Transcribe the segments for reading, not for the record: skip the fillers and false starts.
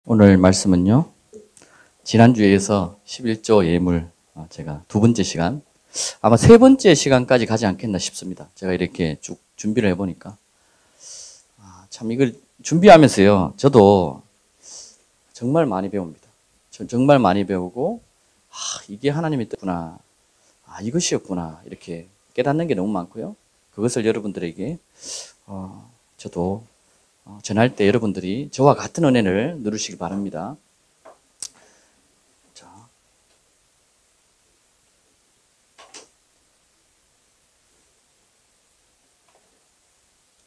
오늘 말씀은요, 지난주에 이어서 11조 예물, 제가 두 번째 시간, 아마 세 번째 시간까지 가지 않겠나 싶습니다. 제가 이렇게 쭉 준비를 해보니까. 참 이걸 준비하면서요, 저도 정말 많이 배웁니다. 정말 많이 배우고, 이게 하나님의 뜻구나, 이것이었구나, 이렇게 깨닫는 게 너무 많고요. 그것을 여러분들에게, 저도 전할 때 여러분들이 저와 같은 은혜를 누리시기 바랍니다. 자,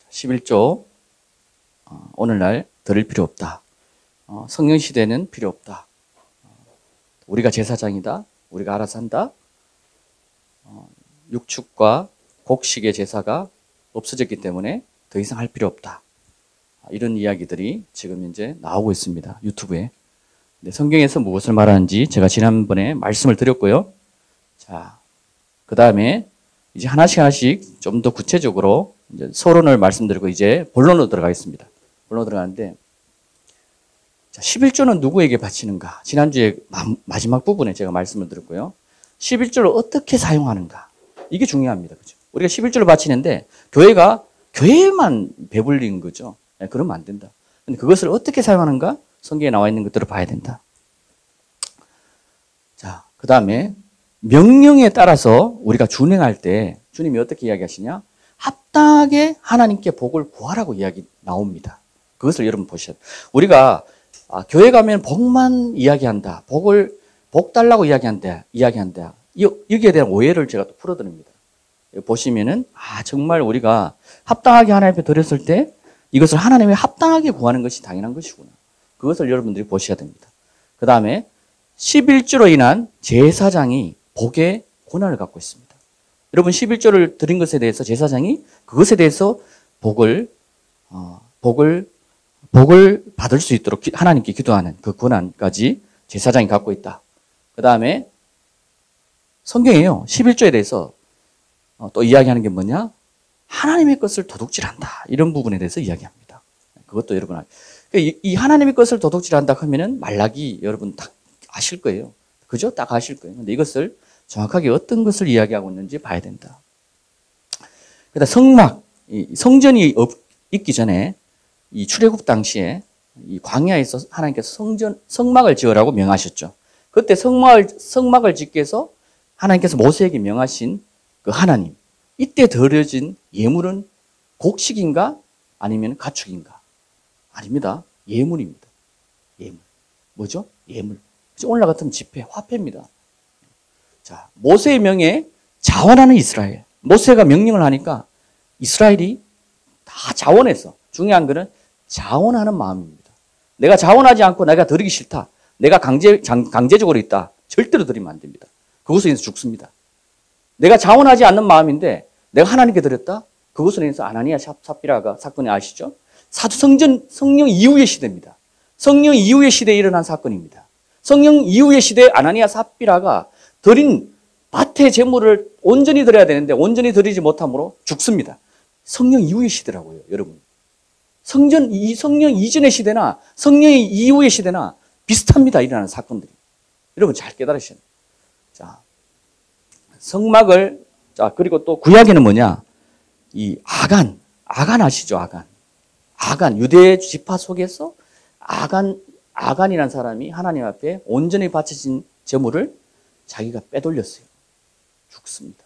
11조 오늘날 드릴 필요 없다. 성령시대는 필요 없다. 우리가 제사장이다. 우리가 알아서 한다. 육축과 곡식의 제사가 없어졌기 때문에 더 이상 할 필요 없다. 이런 이야기들이 지금 이제 나오고 있습니다. 유튜브에. 근데 성경에서 무엇을 말하는지 제가 지난번에 말씀을 드렸고요. 자, 그 다음에 이제 하나씩 좀 더 구체적으로 이제 서론을 말씀드리고 이제 본론으로 들어가겠습니다. 본론으로 들어가는데, 자, 11조는 누구에게 바치는가? 지난주에 마지막 부분에 제가 말씀을 드렸고요. 11조를 어떻게 사용하는가? 이게 중요합니다. 그죠? 우리가 11조를 바치는데 교회만 배불린 거죠. 그러면 안 된다. 근데 그것을 어떻게 사용하는가? 성경에 나와 있는 것들을 봐야 된다. 자, 그 다음에 명령에 따라서 우리가 준행할 때 주님이 어떻게 이야기하시냐? 합당하게 하나님께 복을 구하라고 이야기 나옵니다. 그것을 여러분 보셔야 돼요. 우리가 교회 가면 복만 이야기한다. 복 달라고 이야기한다. 여기에 대한 오해를 제가 또 풀어드립니다. 보시면은 정말 우리가 합당하게 하나님 앞에 드렸을 때 이것을 하나님의 합당하게 구하는 것이 당연한 것이구나. 그것을 여러분들이 보셔야 됩니다. 그 다음에 11조로 인한 제사장이 복의 고난을 갖고 있습니다. 여러분 11조를 드린 것에 대해서 제사장이 그것에 대해서 복을 받을 수 있도록 하나님께 기도하는 그 고난까지 제사장이 갖고 있다. 그 다음에 성경에요. 11조에 대해서 또 이야기하는 게 뭐냐? 하나님의 것을 도둑질한다. 이런 부분에 대해서 이야기합니다. 그것도 여러분 이 하나님의 것을 도둑질한다 하면은 말라기 여러분 딱 아실 거예요. 그죠? 딱 아실 거예요. 근데 이것을 정확하게 어떤 것을 이야기하고 있는지 봐야 된다. 그다음 성막, 성전이 있기 전에 이 출애굽 당시에 이 광야에서 하나님께서 성막을 지으라고 명하셨죠. 그때 성막을 짓기 위해서 하나님께서 모세에게 명하신 그 하나님, 이때 드려진 예물은 곡식인가 아니면 가축인가? 아닙니다. 예물입니다. 예물. 뭐죠? 예물. 오늘날 같으면 지폐, 화폐입니다. 자, 모세의 명에 자원하는 이스라엘. 모세가 명령을 하니까 이스라엘이 다 자원해서, 중요한 것은 자원하는 마음입니다. 내가 자원하지 않고 내가 드리기 싫다. 내가 강제적으로 있다. 절대로 드리면 안 됩니다. 그것에 인해서 죽습니다. 내가 자원하지 않는 마음인데 내가 하나님께 드렸다? 그것으로 인해서 아나니아 삽비라가 사건이 아시죠? 성령 이후의 시대입니다. 성령 이후의 시대에 일어난 사건입니다. 성령 이후의 시대에 아나니아 삽비라가 드린 밭의 재물을 온전히 드려야 되는데 온전히 드리지 못함으로 죽습니다. 성령 이후의 시대라고요, 여러분. 성령 이전의 시대나 성령 이후의 시대나 비슷합니다, 일어나는 사건들이. 여러분 잘 깨달으셔야 돼요. 자, 성막을, 자, 그리고 또 구약에는 뭐냐? 이 아간 아시죠? 아간, 유대 지파 속에서 아간이라는 사람이 하나님 앞에 온전히 바쳐진 재물을 자기가 빼돌렸어요. 죽습니다.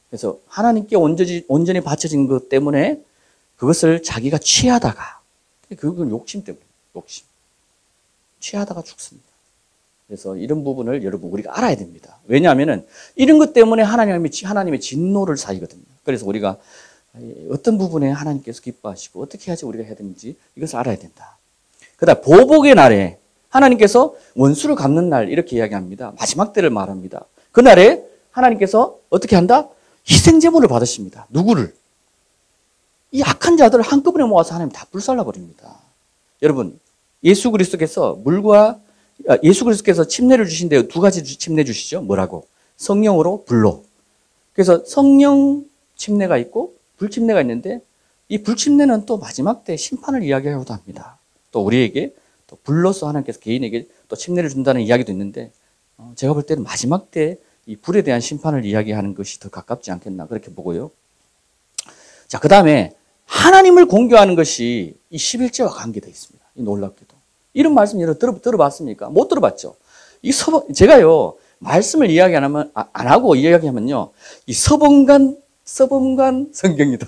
그래서 하나님께 온전히 바쳐진 것 때문에 그것을 자기가 취하다가, 그건 욕심 때문에, 취하다가 죽습니다. 그래서 이런 부분을 여러분 우리가 알아야 됩니다. 왜냐하면 이런 것 때문에 하나님의 진노를 사이거든요. 그래서 우리가 어떤 부분에 하나님께서 기뻐하시고 어떻게 해야지 우리가 해야 되는지 이것을 알아야 된다. 그다음 보복의 날에 하나님께서 원수를 갚는 날 이렇게 이야기합니다. 마지막 때를 말합니다. 그날에 하나님께서 어떻게 한다? 희생제물을 받으십니다. 누구를? 이 악한 자들을 한꺼번에 모아서 하나님 다 불살라버립니다. 여러분 예수 그리스도께서 침례를 주신데 두 가지 침례 주시죠. 뭐라고? 성령으로 불로. 그래서 성령 침례가 있고 불침례가 있는데 이 불침례는 또 마지막 때 심판을 이야기하기도 합니다. 또 우리에게 또 불로서 하나님께서 개인에게 또 침례를 준다는 이야기도 있는데 제가 볼 때는 마지막 때 이 불에 대한 심판을 이야기하는 것이 더 가깝지 않겠나 그렇게 보고요. 자, 그 다음에 하나님을 공개하는 것이 이 11제와 관계되어 있습니다. 이 놀랍게도. 이런 말씀 여러분 들어봤습니까? 못 들어봤죠? 제가요, 말씀을 이야기 안 하고 이야기하면요, 이 서범간 성경이다.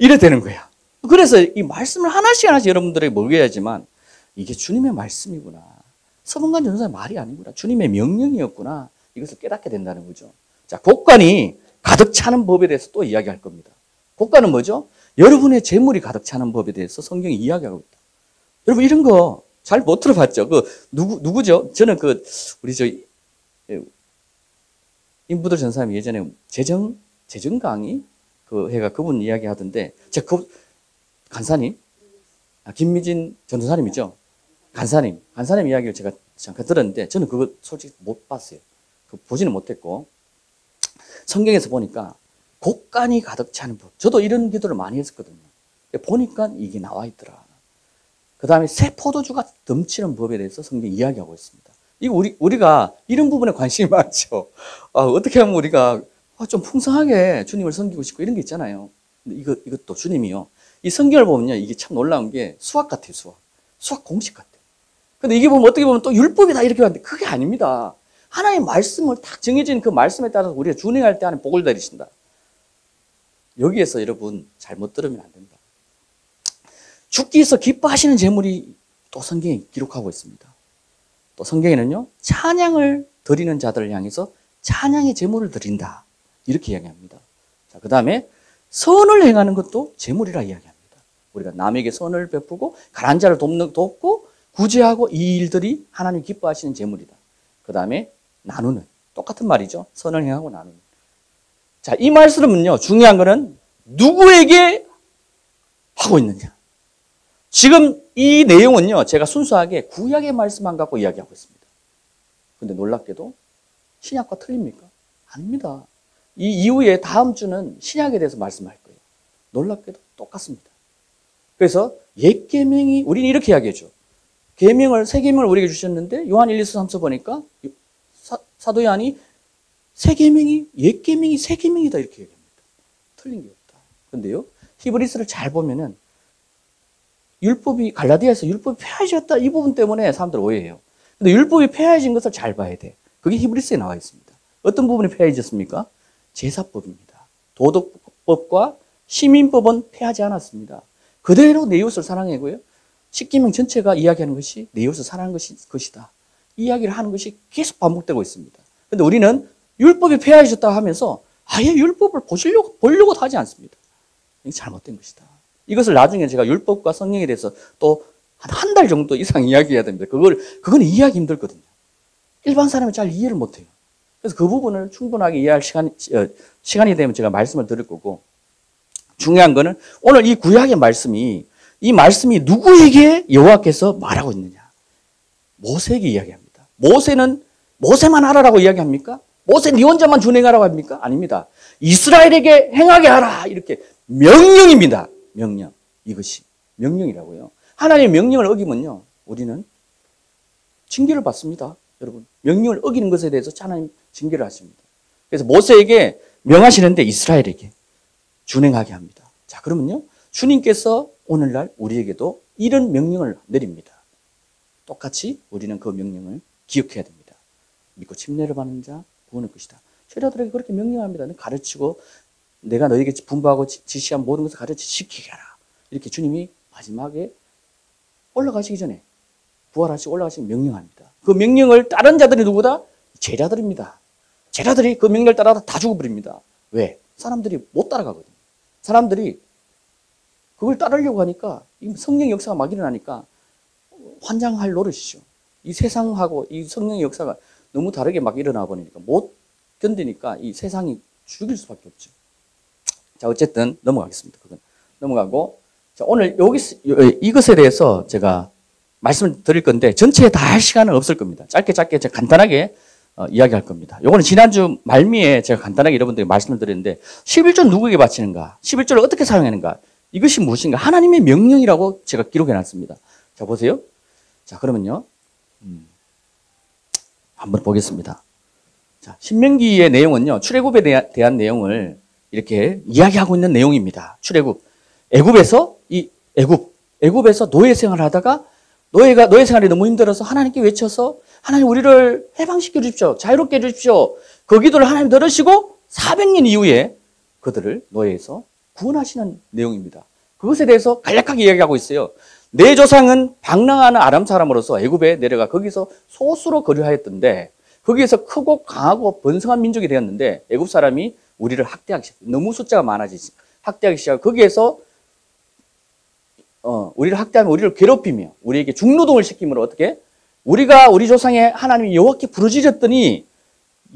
이래 되는 거야. 그래서 이 말씀을 하나씩 여러분들에게 먹여야지만 이게 주님의 말씀이구나. 서범간 전도사의 말이 아니구나. 주님의 명령이었구나. 이것을 깨닫게 된다는 거죠. 자, 곡간이 가득 차는 법에 대해서 또 이야기할 겁니다. 곡간은 뭐죠? 여러분의 재물이 가득 차는 법에 대해서 성경이 이야기하고 있다. 여러분 이런 거 잘 못 들어봤죠? 누구죠? 저는 우리 인부들 전사님 예전에 재정 강의 그분 이야기 하던데, 제가 간사님, 김미진 전도사님이죠? 간사님 이야기를 제가 잠깐 들었는데, 저는 그거 솔직히 못 봤어요. 보지는 못했고, 성경에서 보니까 곡간이 가득 차는 법. 저도 이런 기도를 많이 했었거든요. 보니까 이게 나와 있더라. 그 다음에 새 포도주가 넘치는 법에 대해서 성경이 이야기하고 있습니다. 이거 우리가 이런 부분에 관심이 많죠. 어떻게 하면 우리가 좀 풍성하게 주님을 섬기고 싶고 이런 게 있잖아요. 근데 이것도 주님이요. 이 성경을 보면요. 이게 참 놀라운 게 수학 같아요, 수학 공식 같아요. 근데 이게 보면 어떻게 보면 또 율법이다 이렇게 봤는데 그게 아닙니다. 하나님의 말씀을 딱 정해진 그 말씀에 따라서 우리가 준행할 때 하나님 복을 내리신다. 여기에서 여러분 잘못 들으면 안 된다. 죽기 위해서 기뻐하시는 제물이 또 성경에 기록하고 있습니다. 또 성경에는요, 찬양을 드리는 자들을 향해서 찬양의 제물을 드린다. 이렇게 이야기합니다. 자, 그 다음에 선을 행하는 것도 제물이라 이야기합니다. 우리가 남에게 선을 베푸고 가난한 자를 돕고 구제하고 이 일들이 하나님 기뻐하시는 제물이다. 그 다음에 나누는, 똑같은 말이죠. 선을 행하고 나누는. 자, 이 말씀은요, 중요한 거는 누구에게 하고 있느냐. 지금 이 내용은요, 제가 순수하게 구약의 말씀만 갖고 이야기하고 있습니다. 근데 놀랍게도 신약과 틀립니까? 아닙니다. 이 이후에 다음 주는 신약에 대해서 말씀할 거예요. 놀랍게도 똑같습니다. 그래서 옛 계명이, 우리는 이렇게 이야기하죠. 새 계명을 우리에게 주셨는데 요한 1, 2, 3서 보니까 사도 요한이 옛 계명이 새 계명이다 이렇게 얘기합니다. 틀린 게 없다. 근데요, 히브리서를 잘 보면은 갈라디아에서 율법이 폐하해졌다 이 부분 때문에 사람들 오해해요. 근데 율법이 폐하해진 것을 잘 봐야 돼. 그게 히브리서에 나와 있습니다. 어떤 부분이 폐하해졌습니까? 제사법입니다. 도덕법과 시민법은 폐하지 않았습니다. 그대로 내 이웃을 사랑하고요. 십계명 전체가 이야기하는 것이 내 이웃을 사랑하는 것이다. 이 이야기를 하는 것이 계속 반복되고 있습니다. 근데 우리는 율법이 폐하해졌다 하면서 아예 율법을 보려고 하지 않습니다. 이게 잘못된 것이다. 이것을 나중에 제가 율법과 성령에 대해서 또 한 달 정도 이상 이야기해야 됩니다. 그건 이해하기 힘들거든요. 일반 사람이 잘 이해를 못해요. 그래서 그 부분을 충분하게 이해할 시간이 되면 제가 말씀을 드릴 거고, 중요한 거는 오늘 이 구약의 말씀이, 이 말씀이 누구에게 여호와께서 말하고 있느냐. 모세에게 이야기합니다. 모세만 하라라고 이야기합니까? 모세 네 혼자만 준행하라고 합니까? 아닙니다. 이스라엘에게 행하게 하라. 이렇게 명령입니다. 명령. 이것이 명령이라고요. 하나님의 명령을 어기면요, 우리는 징계를 받습니다. 여러분, 명령을 어기는 것에 대해서 하나님 징계를 하십니다. 그래서 모세에게 명하시는데 이스라엘에게 준행하게 합니다. 자, 그러면요, 주님께서 오늘날 우리에게도 이런 명령을 내립니다. 똑같이 우리는 그 명령을 기억해야 됩니다. 믿고 침례를 받는 자 구원의 것이다. 제자들에게 그렇게 명령합니다. 가르치고 내가 너에게 분부하고 지시한 모든 것을 지키게 하라. 이렇게 주님이 마지막에 올라가시기 전에, 부활하시고 올라가시기 명령합니다. 그 명령을 따른 자들이 누구다? 제자들입니다. 제자들이 그 명령을 따라서 다 죽어버립니다. 왜? 사람들이 못 따라가거든요. 사람들이 그걸 따르려고 하니까 성령 역사가 막 일어나니까 환장할 노릇이죠. 이 세상하고 이 성령의 역사가 너무 다르게 막 일어나 버리니까 못 견디니까 이 세상이 죽일 수밖에 없죠. 자, 어쨌든 넘어가겠습니다. 그건 넘어가고, 자, 오늘 이것에 대해서 제가 말씀을 드릴 건데 전체에 다 할 시간은 없을 겁니다. 짧게 제가 간단하게 이야기할 겁니다. 요거는 지난주 말미에 제가 간단하게 여러분들에게 말씀을 드렸는데 11조 누구에게 바치는가? 11조를 어떻게 사용하는가? 이것이 무엇인가? 하나님의 명령이라고 제가 기록해 놨습니다. 자, 보세요. 자, 그러면요. 한번 보겠습니다. 자, 신명기의 내용은요. 출애굽에 대한 내용을 이렇게 이야기하고 있는 내용입니다. 출애굽. 애굽에서 노예 생활을 하다가 노예 생활이 너무 힘들어서 하나님께 외쳐서 하나님 우리를 해방시켜 주십시오. 자유롭게 해 주십시오. 그 기도를 하나님 들으시고 400년 이후에 그들을 노예에서 구원하시는 내용입니다. 그것에 대해서 간략하게 이야기하고 있어요. 내 조상은 방랑하는 아람 사람으로서 애굽에 내려가 거기서 소수로 거류하였던데 거기에서 크고 강하고 번성한 민족이 되었는데 애굽 사람이 우리를 학대하기 시작해요. 너무 숫자가 많아지지. 학대하기 시작하고 거기에서 우리를 학대하며 우리를 괴롭히며 우리에게 중노동을 시키므로 어떻게? 우리 조상의 하나님이 여호와께 부르짖었더니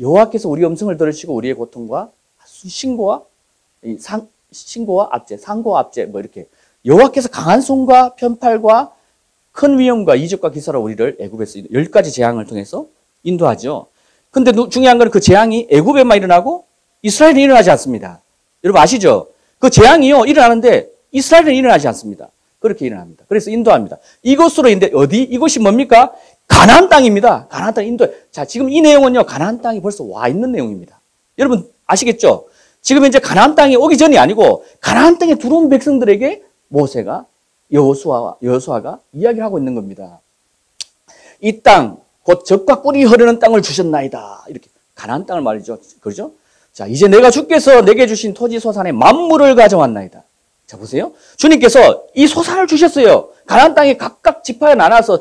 여호와께서 우리 음성을 들으시고 우리의 고통과 신고와 압제, 상고와 압제 뭐 이렇게 여호와께서 강한 손과 편팔과 큰 위험과 이적과 기사로 우리를 애굽에서 10가지 재앙을 통해서 인도하죠. 근데 중요한 건 그 재앙이 애굽에만 일어나고 이스라엘에 일어나지 않습니다. 여러분 아시죠? 그 재앙이요 일어나는데 이스라엘은 일어나지 않습니다. 그렇게 일어납니다. 그래서 인도합니다. 이곳으로 인데 어디? 이곳이 뭡니까? 가나안 땅입니다. 가나안 땅 인도. 자, 지금 이 내용은요. 가나안 땅이 벌써 와 있는 내용입니다. 여러분 아시겠죠? 지금 현재 가나안 땅에 오기 전이 아니고 가나안 땅에 들어온 백성들에게 모세가 여호수아가 이야기를 하고 있는 겁니다. 이 땅 곧 젖과 꿀이 흐르는 땅을 주셨나이다. 이렇게 가나안 땅을 말이죠. 그렇죠? 자, 이제 내가 주께서 내게 주신 토지 소산의 만물을 가져왔나이다. 자, 보세요. 주님께서 이 소산을 주셨어요. 가나안 땅에 각각 지파에 나눠서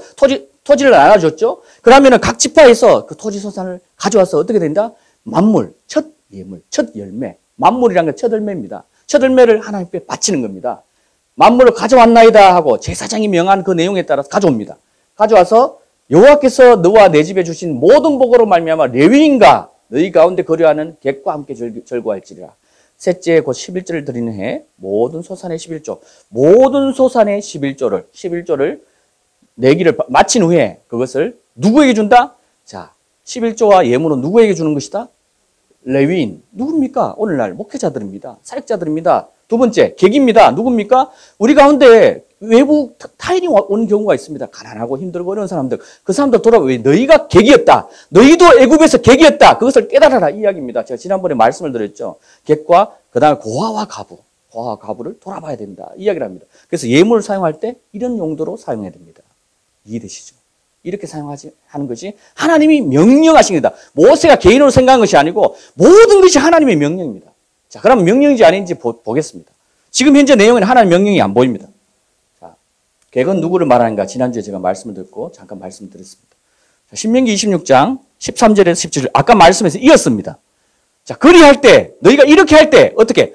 토지를 나눠줬죠. 그러면은 각 지파에서 그 토지 소산을 가져와서 어떻게 된다? 만물, 첫 예물, 첫 열매. 만물이란 건 첫 열매입니다. 첫 열매를 하나님께 바치는 겁니다. 만물을 가져왔나이다 하고 제사장이 명한 그 내용에 따라서 가져옵니다. 가져와서 여호와께서 너와 내 집에 주신 모든 복으로 말미암아 레위인과 너희 가운데 거류하는 객과 함께 절구할지리라. 셋째 곧 11조를 드리는 해 모든 소산의 11조 모든 소산의 11조를 내기를 마친 후에 그것을 누구에게 준다? 자, 11조와 예물은 누구에게 주는 것이다? 레위인. 누굽니까? 오늘날 목회자들입니다. 사역자들입니다. 두 번째, 객입니다. 누굽니까? 우리 가운데 외부 타인이 오는 경우가 있습니다. 가난하고 힘들고 어려운 사람들. 그 사람들 돌아와 왜 너희가 객이었다. 너희도 애굽에서 객이었다. 그것을 깨달아라 이 이야기입니다. 제가 지난번에 말씀을 드렸죠. 객과 그다음에 고아와 가부를 돌아봐야 된다. 이 이야기를 합니다. 그래서 예물을 사용할 때 이런 용도로 사용해야 됩니다. 이해되시죠? 이렇게 하는 것이 하나님이 명령하신 겁니다. 모세가 개인으로 생각한 것이 아니고 모든 것이 하나님의 명령입니다. 자, 그럼 명령인지 아닌지 보겠습니다. 지금 현재 내용에는 하나님의 명령이 안 보입니다. 자, 객은 누구를 말하는가? 지난주에 제가 말씀을 듣고 잠깐 말씀드렸습니다. 자, 신명기 26장 13절에서 17절 아까 말씀에서 이었습니다. 자, 그리할 때 너희가 이렇게 할 때 어떻게?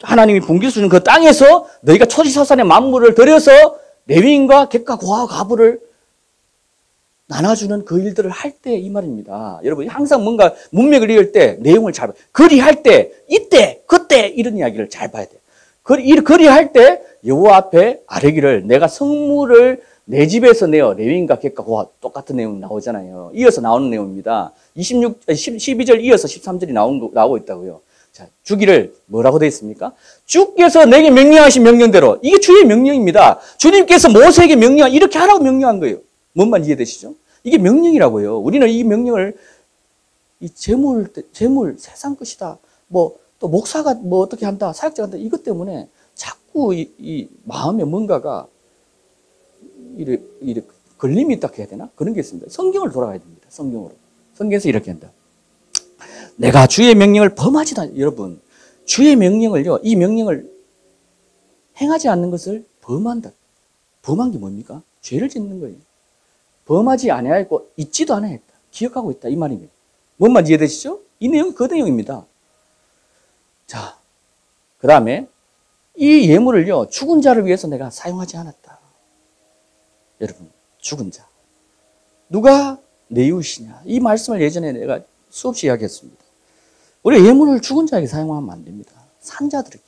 하나님이 분깃 주는 그 땅에서 너희가 토지소산의 만물을 들여서 레위인과 객과 고아와 가부를 나눠주는 그 일들을 할 때 이 말입니다. 여러분 항상 뭔가 문맥을 이을 때 내용을 잘 봐요. 그리할 때 이때 그때 이런 이야기를 잘 봐야 돼요. 그리할 때 여호와 앞에 아뢰기를 내가 성물을 내 집에서 내어 레위인과 객과 고아 똑같은 내용 나오잖아요. 이어서 나오는 내용입니다. 12절 이어서 13절이 나오고 있다고요. 자, 주기를 뭐라고 되어 있습니까? 주께서 내게 명령하신 명령대로 이게 주의 명령입니다. 주님께서 모세에게 이렇게 하라고 명령한 거예요. 뭔 말 이해되시죠? 이게 명령이라고요. 우리는 이 명령을 이 재물 세상 것이다. 또 목사가 어떻게 한다, 사역자가 한다 이것 때문에 자꾸 이 마음에 뭔가가 이래 걸림이 있다 해야 되나? 그런 게 있습니다. 성경을 돌아가야 됩니다. 성경에서 이렇게 한다. 내가 주의 명령을 범하지도 여러분 주의 명령을요 이 명령을 행하지 않는 것을 범한다. 범한 게 뭡니까? 죄를 짓는 거예요. 범하지 아니하였고 잊지도 않아야 했다. 기억하고 있다 이 말입니다. 뭔 말 이해되시죠? 이 내용이 그 내용입니다. 자, 그 다음에 이 예물을요 죽은 자를 위해서 내가 사용하지 않았다. 여러분 죽은 자 누가 내 이웃이냐 이 말씀을 예전에 내가 수없이 이야기했습니다. 우리가 예물을 죽은 자에게 사용하면 안 됩니다. 산자들에게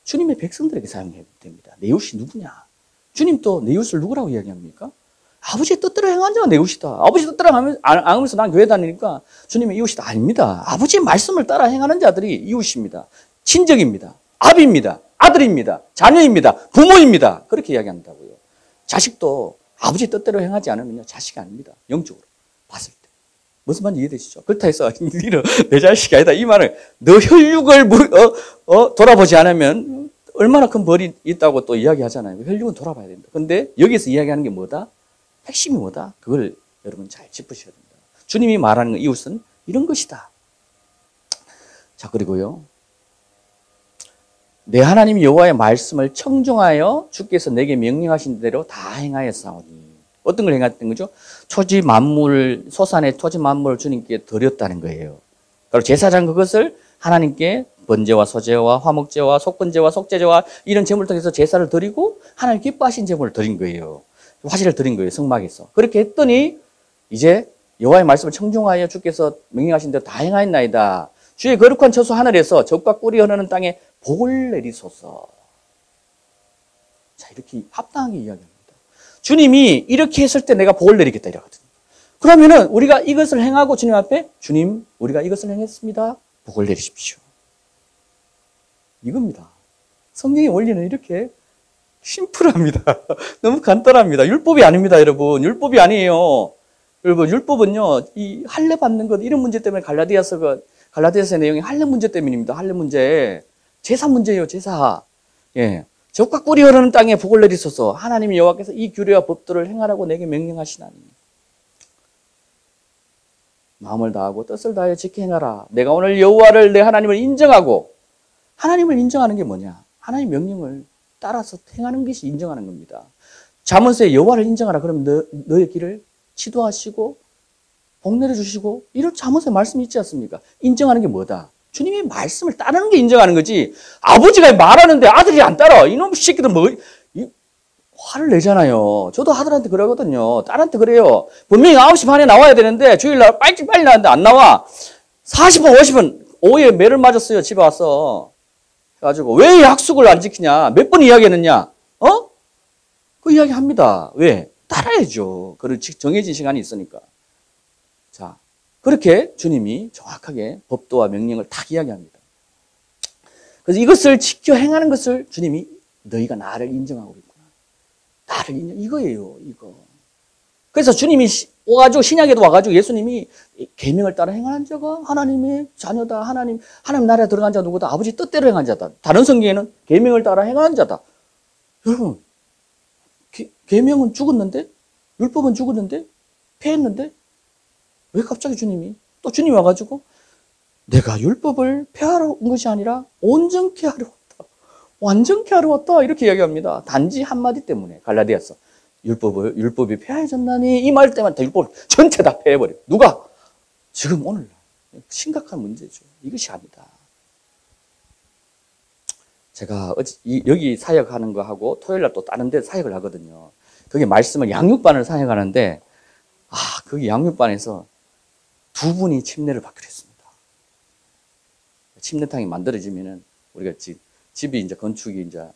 주님의 백성들에게 사용해야 됩니다. 내 이웃이 누구냐? 주님 또 내 이웃을 누구라고 이야기합니까? 아버지의 뜻대로 행한 자가 내 이웃이다. 아버지 뜻대로 안 하면서 난 교회 다니니까 주님의 이웃이다. 아닙니다. 아버지의 말씀을 따라 행하는 자들이 이웃입니다. 친정입니다. 아비입니다. 아들입니다. 자녀입니다. 부모입니다. 그렇게 이야기한다고요. 자식도 아버지 뜻대로 행하지 않으면 자식이 아닙니다. 영적으로 봤을 때. 무슨 말인지 이해되시죠? 그렇다 해서 너는 내 자식이 아니다. 이 말은 너 혈육을 돌아보지 않으면 얼마나 큰 벌이 있다고 또 이야기하잖아요. 혈육은 돌아봐야 된다. 근데 여기서 이야기하는 게 뭐다? 핵심이 뭐다? 그걸 여러분 잘 짚으셔야 됩니다. 주님이 말하는 이웃은 이런 것이다. 자, 그리고요. 내 하나님 여호와의 말씀을 청종하여 주께서 내게 명령하신 대로 다 행하였사오니. 어떤 걸 행했던 거죠? 토지 만물, 소산의 토지 만물을 주님께 드렸다는 거예요. 그리고 제사장 그것을 하나님께 번제와 소제와 화목제와 속번제와 속제제와 이런 제물을 통해서 제사를 드리고 하나님 기뻐하신 제물을 드린 거예요. 화제를 드린 거예요. 성막에서. 그렇게 했더니 이제 여호와의 말씀을 청종하여 주께서 명령하신 대로 다 행하였나이다. 주의 거룩한 처소 하늘에서 적과 꿀이 흐르는 땅에 복을 내리소서. 자, 이렇게 합당하게 이야기합니다. 주님이 이렇게 했을 때 내가 복을 내리겠다 이러거든요. 그러면은 우리가 이것을 행하고 주님 앞에 주님, 우리가 이것을 행했습니다. 복을 내리십시오. 이겁니다. 성경의 원리는 이렇게 심플합니다. 너무 간단합니다. 율법이 아닙니다, 여러분. 율법이 아니에요. 여러분, 율법은요, 이 할례 받는 것, 이런 문제 때문에 갈라디아서의 내용이 할례 문제 때문입니다. 할례 문제. 제사 문제예요, 제사. 예. 적과 꿀이 흐르는 땅에 복을 내리소서. 하나님 여호와께서 이 규례와 법도를 행하라고 내게 명령하시나니. 마음을 다하고 뜻을 다하여 지켜 행하라. 내가 오늘 여호와를 내 하나님을 인정하고, 하나님을 인정하는 게 뭐냐? 하나님 명령을 따라서 행하는 것이 인정하는 겁니다. 잠언서에 여호와를 인정하라. 그럼 너의 길을 지도하시고 복 내려주시고 이런 잠언서의 말씀이 있지 않습니까? 인정하는 게 뭐다? 주님의 말씀을 따르는 게 인정하는 거지. 아버지가 말하는데 아들이 안 따라. 이놈 새끼들 뭐 화를 내잖아요. 저도 아들한테 그러거든요. 딸한테 그래요. 분명히 9시 반에 나와야 되는데 주일날 빨리 나왔는데 안 나와. 40분 50분 오후에 매를 맞았어요. 집에 와서. 그래가지고 왜 약속을 안 지키냐? 몇 번 이야기했느냐? 그 이야기 합니다. 왜? 따라야죠. 그런 정해진 시간이 있으니까. 자, 그렇게 주님이 정확하게 법도와 명령을 딱 이야기합니다. 그래서 이것을 지켜 행하는 것을 주님이 너희가 나를 인정하고 있구나. 나를 인정, 이거예요, 이거. 그래서 주님이 와가지고, 신약에도 와가지고 예수님이 계명을 따라 행하는 자가 하나님의 자녀다. 하나님 나라에 들어간 자 누구다? 아버지 뜻대로 행한 자다. 다른 성경에는 계명을 따라 행하는 자다. 여러분, 계명은 죽었는데? 율법은 죽었는데? 폐했는데? 왜 갑자기 주님이 와가지고 내가 율법을 폐하러 온 것이 아니라 온전케 하려 왔다. 완전케 하려 왔다. 이렇게 이야기합니다. 단지 한마디 때문에. 갈라디아서. 율법이 폐하여졌나니 이 말 때문에 율법 전체 다 폐해버려. 누가? 지금 오늘날. 심각한 문제죠. 이것이 아니다. 제가 여기 사역하는 거 하고 토요일날 또 다른 데 사역을 하거든요. 그게 말씀을 양육반을 사역하는데 거기 양육반에서 두 분이 침례를 받기로 했습니다. 침례탕이 만들어지면은 우리가 집이 이제 건축이 이제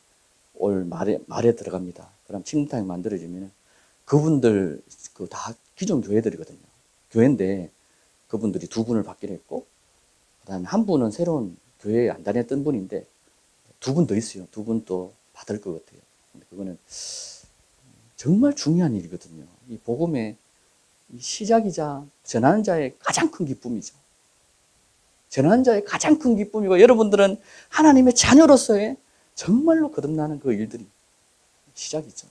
올 말에 들어갑니다. 그럼 침례탕이 만들어지면은 그분들 다 기존 교회들이거든요. 교회인데 그분들이 두 분을 받기로 했고, 그다음에 한 분은 새로운 교회에 안 다녔던 분인데 두 분 더 있어요. 두 분 또 받을 것 같아요. 근데 그거는 정말 중요한 일이거든요. 이 복음의 시작이자 전하는 자의 가장 큰 기쁨이죠. 전하는 자의 가장 큰 기쁨이고, 여러분들은 하나님의 자녀로서의 정말로 거듭나는 그 일들이 시작이죠.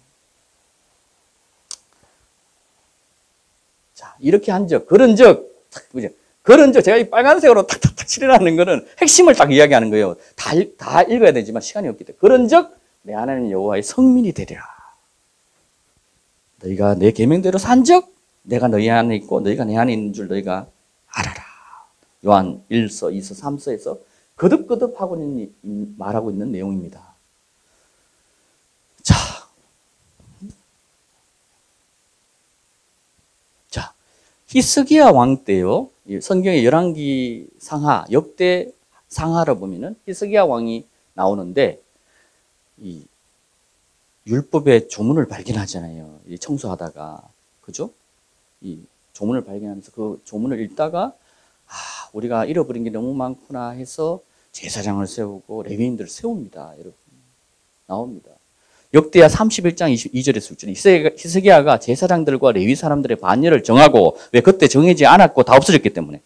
자, 이렇게 그런 적, 제가 이 빨간색으로 탁탁탁 칠해놨는 거는 핵심을 딱 이야기하는 거예요. 다 읽어야 되지만 시간이 없기 때문에. 그런 적, 내 하나님 여호와의 성민이 되리라. 너희가 내 계명대로 산 적, 내가 너희 안에 있고 너희가 내 안에 있는 줄 너희가 알아라. 요한 1서, 2서, 3서에서 거듭거듭 말하고 있는 내용입니다. 자, 히스기야 왕 때요. 성경의 열왕기 상하, 역대 상하를 보면은 히스기야 왕이 나오는데 이 율법의 조문을 발견하잖아요. 이 청소하다가, 그죠? 이 조문을 발견하면서 그 조문을 읽다가 우리가 잃어버린 게 너무 많구나 해서 제사장을 세우고 레위인들을 세웁니다. 여러분, 나옵니다. 역대하 31장 22절에서 6절. 히스기야가 제사장들과 레위 사람들의 반열을 정하고, 왜 그때 정해지지 않았고 다 없어졌기 때문에.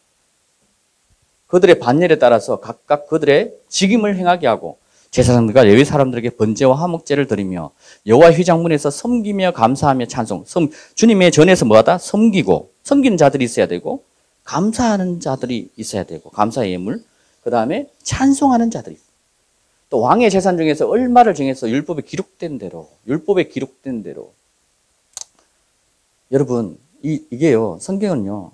그들의 반열에 따라서 각각 그들의 직임을 행하게 하고, 제사장들과 레위 사람들에게 번제와 화목제를 드리며 여호와 휘장문에서 섬기며 감사하며 찬송. 주님의 전에서 뭐하다? 섬기고, 섬기는 자들이 있어야 되고, 감사하는 자들이 있어야 되고, 감사의 예물. 그 다음에 찬송하는 자들이 있어요. 또 왕의 재산 중에서 얼마를 정해서 율법에 기록된 대로, 여러분, 이게요, 성경은요,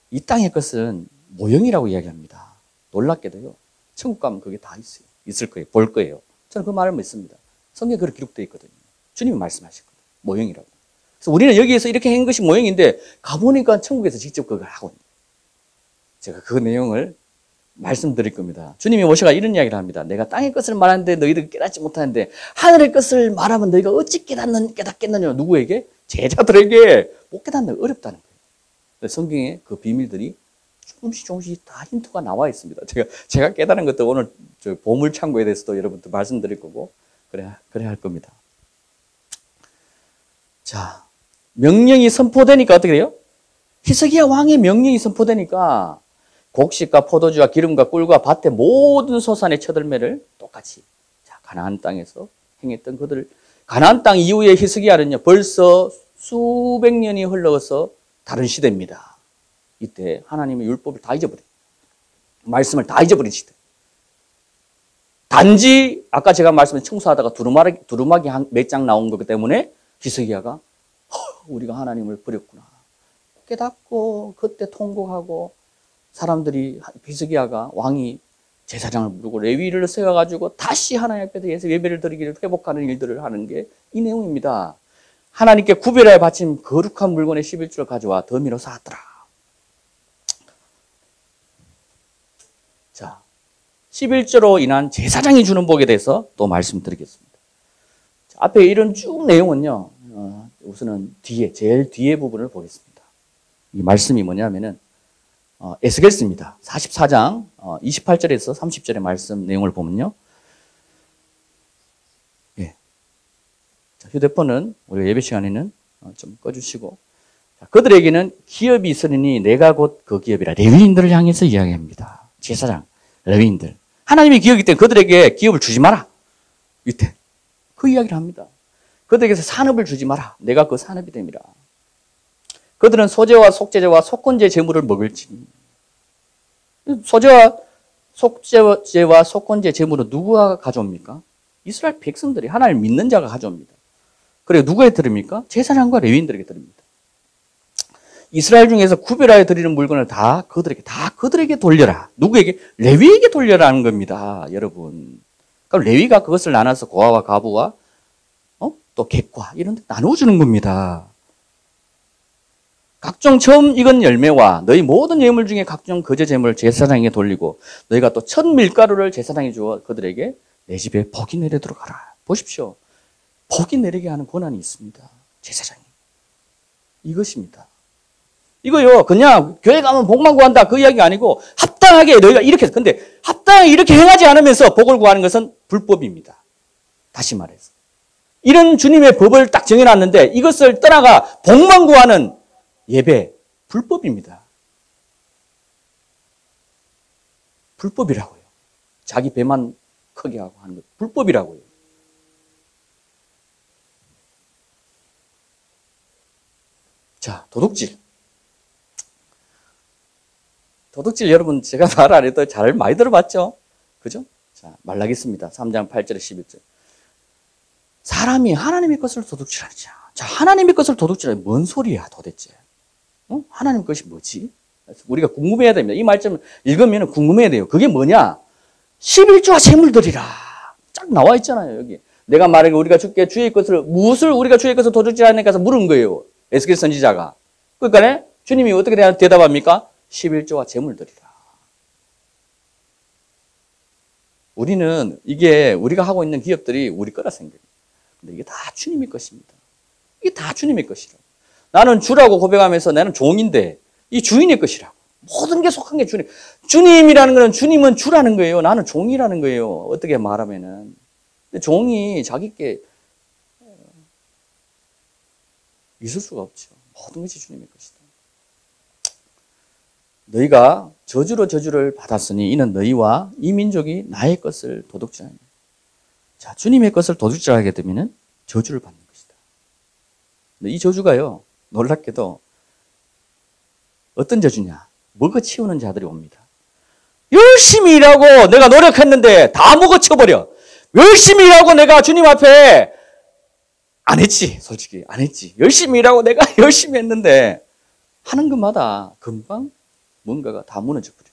이 땅의 것은 모형이라고 이야기합니다. 놀랍게도요, 천국 가면 그게 다 있어요. 있을 거예요. 볼 거예요. 저는 그 말을 믿습니다. 성경에 그렇게 기록되어 있거든요. 주님이 말씀하셨거든요. 모형이라고. 그래서 우리는 여기에서 이렇게 한 것이 모형인데, 가보니까 천국에서 직접 그걸 하고 있는 거예요. 제가 그 내용을 말씀드릴 겁니다. 주님이 오셔가 이런 이야기를 합니다. 내가 땅의 것을 말하는데 너희들 깨닫지 못하는데 하늘의 것을 말하면 너희가 어찌 깨닫겠느냐. 누구에게? 제자들에게 못 깨닫는 게 어렵다는 거예요. 성경에 그 비밀들이 조금씩 다 힌트가 나와 있습니다. 제가 깨달은 것도 오늘 보물창고에 대해서도 여러분들 말씀드릴 거고 그래 할 겁니다. 자, 명령이 선포되니까 어떻게 돼요? 히스기야 왕의 명령이 선포되니까 곡식과 포도주와 기름과 꿀과 밭의 모든 소산의 처들매를 똑같이 가나안 땅에서 행했던 그들, 가나안 땅 이후에 히스기야는요 벌써 수백 년이 흘러서 다른 시대입니다. 이때 하나님의 율법을 다 잊어버린, 말씀을 다 잊어버린 시대. 단지 아까 제가 말씀드린 청소하다가 두루마기 몇 장 나온 거기 때문에 히스기야가 우리가 하나님을 버렸구나 깨닫고 그때 통곡하고, 사람들이 히스기야가 왕이 제사장을 부르고 레위를 세워가지고 다시 하나님 앞에 예배를 드리기를 회복하는 일들을 하는 게 이 내용입니다. 하나님께 구별하여 바친 거룩한 물건의 11조를 가져와 더미로 쌓았더라. 자, 11조로 인한 제사장이 주는 복에 대해서 또 말씀드리겠습니다. 자, 앞에 이런 쭉 내용은요, 우선은 제일 뒤에 부분을 보겠습니다. 이 말씀이 뭐냐면은 에스겔서입니다. 44장 28절에서 30절의 말씀 내용을 보면요. 예. 자, 휴대폰은 우리가 예배 시간에는 좀 꺼주시고, 자, 그들에게는 기업이 있으니 내가 곧 그 기업이라. 레위인들을 향해서 이야기합니다. 제사장, 레위인들. 하나님의 기업이기 때문에 그들에게 기업을 주지 마라. 이때 그 이야기를 합니다. 그들에게서 산업을 주지 마라. 내가 그 산업이 됨이라. 그들은 소제와 속죄제와 속건제 제물을 먹을지니. 소제와 속죄와 속건제 제물은 누가 가져옵니까? 이스라엘 백성들이, 하나님을 믿는 자가 가져옵니다. 그리고 누구에게 드립니까? 제사장과 레위인들에게 드립니다. 이스라엘 중에서 구별하여 드리는 물건을 다 그들에게 돌려라. 누구에게? 레위에게 돌려라는 겁니다. 여러분. 그럼 레위가 그것을 나눠서 고아와 가부와 또 객과 이런 데 나눠주는 겁니다. 각종 처음 익은 열매와 너희 모든 예물 중에 각종 거저 제물을 제사장에게 돌리고 너희가 또 첫 밀가루를 제사장에 주어 그들에게 내 집에 복이 내리도록 하라. 보십시오. 복이 내리게 하는 권한이 있습니다. 제사장이. 이것입니다. 이거요, 그냥 교회 가면 복만 구한다 그 이야기가 아니고 합당하게 너희가 이렇게, 근데 합당하게 이렇게 행하지 않으면서 복을 구하는 것은 불법입니다. 다시 말해서. 이런 주님의 법을 딱 정해놨는데 이것을 떠나가 복만 구하는 예배, 불법입니다. 불법이라고요. 자기 배만 크게 하고 하는 것, 불법이라고요. 자, 도둑질 여러분 제가 말 안 해도 잘 많이 들어봤죠? 그죠? 자, 말라기습니다. 3장 8절에 11절. 사람이 하나님의 것을 도둑질하자. 자, 하나님의 것을 도둑질하자. 뭔 소리야 도대체? 하나님 것이 뭐지? 우리가 궁금해야 됩니다. 이 말씀 읽으면 궁금해야 돼요. 그게 뭐냐? 11조와 제물 드리라. 딱 나와 있잖아요, 여기. 내가 말하기를 우리가 주께 주의 것을, 무엇을 우리가 주의 것을 도둑질하니까 물은 거예요. 에스겔 선지자가. 그러니까 주님이 어떻게 대답합니까? 11조와 제물 드리라. 우리는 이게 우리가 하고 있는 기업들이 우리 거라 생각해요. 근데 이게 다 주님의 것입니다. 이게 다 주님의 것이라고. 나는 주라고 고백하면서 나는 종인데 이 주인의 것이라고. 모든 게 속한 게 주님. 주님이라는 거는 주님은 주라는 거예요. 나는 종이라는 거예요. 어떻게 말하면은. 근데 종이 자기께 있을 수가 없죠. 모든 것이 주님의 것이다. 너희가 저주를 받았으니 이는 너희와 이 민족이 나의 것을 도둑질하니. 자, 주님의 것을 도둑질하게 되면 저주를 받는 것이다. 근데 이 저주가요, 놀랍게도 어떤 저주냐? 먹어치우는 자들이 옵니다. 열심히 일하고 내가 노력했는데 다 먹어쳐버려. 열심히 일하고 내가 주님 앞에 안 했지. 솔직히 안 했지. 열심히 일하고 내가 열심히 했는데 하는 것마다 금방 뭔가가 다 무너져 버려요.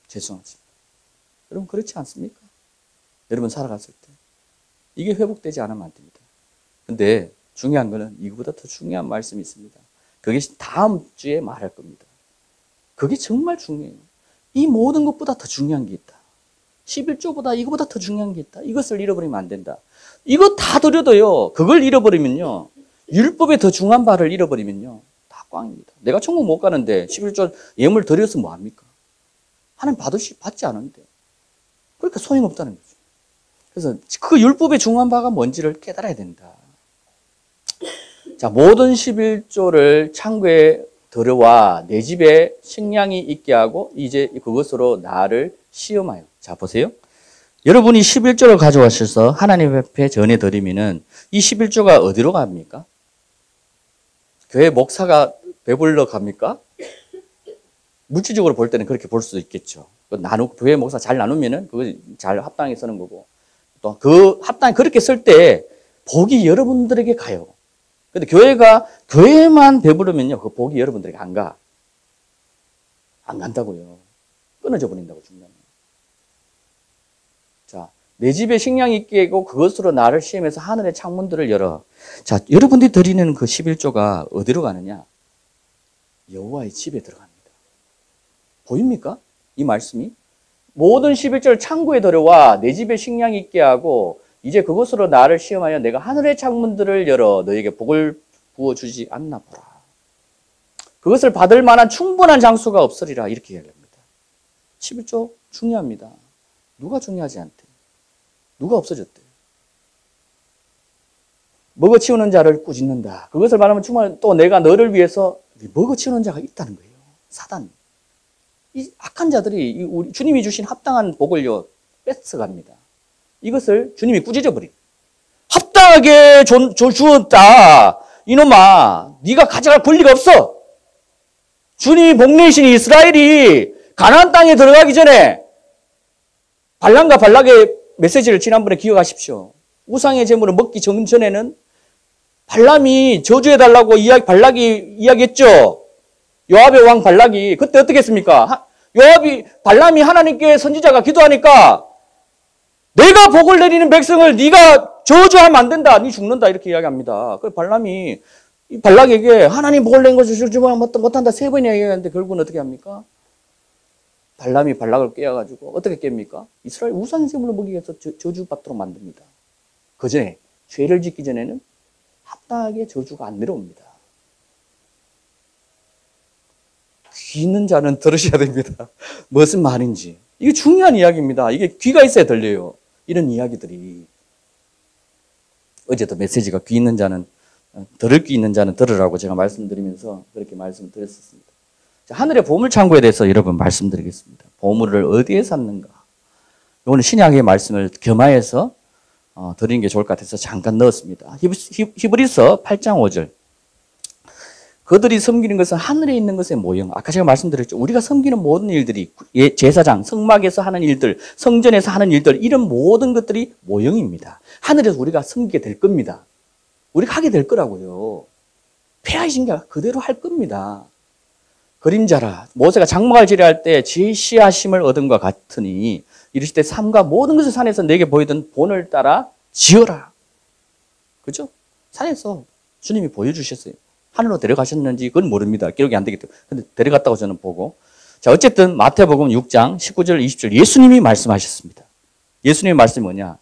죄송하지만. 여러분 그렇지 않습니까? 여러분 살아갔을 때. 이게 회복되지 않으면 안 됩니다. 근데 중요한 거는 이거보다 더 중요한 말씀이 있습니다. 그게 다음 주에 말할 겁니다. 그게 정말 중요해요. 이 모든 것보다 더 중요한 게 있다. 11조보다 이거보다 더 중요한 게 있다. 이것을 잃어버리면 안 된다. 이거 다 드려도요. 그걸 잃어버리면요. 율법에 더 중요한 바를 잃어버리면요. 다 꽝입니다. 내가 천국 못 가는데 11조 예물 드려서 뭐합니까? 하나님 받지 않은데. 그러니까 소용없다는 거죠. 그래서 그 율법에 중요한 바가 뭔지를 깨달아야 된다. 자, 모든 11조를 창고에 들어와 내 집에 식량이 있게 하고 이제 그것으로 나를 시험하여. 자, 보세요. 여러분이 11조를 가져와셔서 하나님 앞에 전해 드리면은 이 11조가 어디로 갑니까? 교회 목사가 배불러 갑니까? 물질적으로 볼 때는 그렇게 볼 수도 있겠죠. 교회 목사 잘 나누면은 그거 잘 합당하게 쓰는 거고. 또 그 합당히 그렇게 쓸 때 복이 여러분들에게 가요. 근데 교회만 배부르면요. 그 복이 여러분들에게 안 가. 안 간다고요. 끊어져 버린다고 중간에. 자, 내 집에 식량이 있게 하고 그것으로 나를 시험해서 하늘의 창문들을 열어. 자, 여러분들이 드리는 그 11조가 어디로 가느냐? 여호와의 집에 들어갑니다. 보입니까? 이 말씀이? 모든 11조를 창고에 들여와 내 집에 식량이 있게 하고 이제 그것으로 나를 시험하여 내가 하늘의 창문들을 열어 너에게 복을 부어주지 않나 보라. 그것을 받을 만한 충분한 장수가 없으리라. 이렇게 이야기합니다. 11조 중요합니다. 누가 중요하지 않대? 누가 없어졌대? 먹어치우는 자를 꾸짖는다. 그것을 말하면 정말 또 내가 너를 위해서 먹어치우는 자가 있다는 거예요. 사단. 이 악한 자들이 우리 주님이 주신 합당한 복을요 뺏어갑니다. 이것을 주님이 꾸짖어 버립니다. 합당하게 주었다. 이놈아, 네가 가져갈 권리가 없어. 주님이 복 내신 이스라엘이 가나안 땅에 들어가기 전에 발람과 발락의 메시지를 지난번에 기억하십시오. 우상의 제물을 먹기 전에는 발람이 저주해달라고 발락이 이야기했죠. 요압의 왕 발락이. 그때 어떻게 했습니까? 발람이 하나님께 선지자가 기도하니까 내가 복을 내리는 백성을 네가 저주하면 안 된다. 네 죽는다. 이렇게 이야기합니다. 그래서 발람이 발락에게 하나님 복을 낸 것을 저주 못한다. 3번이나 이야기하는데 결국은 어떻게 합니까? 발람이 발락을 깨어가지고 어떻게 깹니까? 이스라엘 우상 제물을 먹이기 위해서 저주받도록 만듭니다. 그 전에 죄를 짓기 전에는 합당하게 저주가 안 내려옵니다. 귀 있는 자는 들으셔야 됩니다. 무슨 말인지. 이게 중요한 이야기입니다. 이게 귀가 있어야 들려요. 이런 이야기들이. 어제도 메시지가 귀 있는 자는 들을 귀 있는 자는 들으라고 제가 말씀드리면서 그렇게 말씀을 드렸었습니다. 자, 하늘의 보물창고에 대해서 여러분 말씀드리겠습니다. 보물을 어디에 샀는가? 이거는 신약의 말씀을 겸하여서 드리는 게 좋을 것 같아서 잠깐 넣었습니다. 히브리서 8장 5절. 그들이 섬기는 것은 하늘에 있는 것의 모형. 아까 제가 말씀드렸죠. 우리가 섬기는 모든 일들이 제사장, 성막에서 하는 일들, 성전에서 하는 일들 이런 모든 것들이 모형입니다. 하늘에서 우리가 섬기게 될 겁니다. 우리가 하게 될 거라고요. 폐하신 게 그대로 할 겁니다. 그림자라. 모세가 장막을 지뢰할 때 지시하심을 얻은 것 같으니 이르실 때 삶과 모든 것을 산에서 내게 보이던 본을 따라 지어라. 그죠? 산에서 주님이 보여주셨어요. 하늘로 데려가셨는지 그건 모릅니다. 기록이 안 되기 때문에. 근데 데려갔다고 저는 보고. 자, 어쨌든 마태복음 6장 19절 20절 예수님이 말씀하셨습니다. 예수님의 말씀이 뭐냐?